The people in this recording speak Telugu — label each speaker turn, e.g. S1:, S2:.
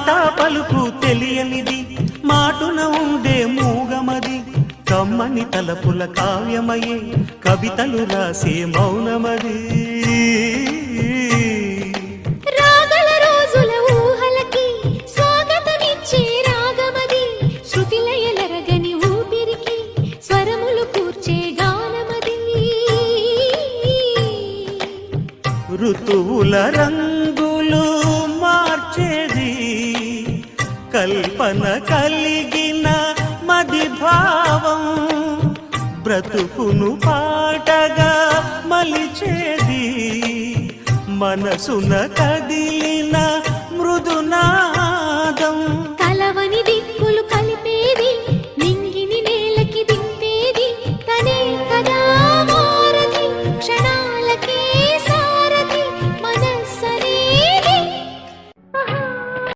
S1: మాట పలుకు తెలియనిది మాటున ఉండే మూగమది కమ్మని తలపుల కావ్యమయే కవితలు రాసే మౌనమది
S2: రాగల రోజుల ఊహలకి స్వాగతమిచ్చే రాగమది శృతిలయలరగని ఊపిరికి స్వరములు కూర్చే గానమది
S1: ఋతువుల రంగులు మార్చేది కల్పన కలిగిన మది భావం బ్రతుకును పాటగా మలిచేది మనసున కదిలిన మృదునా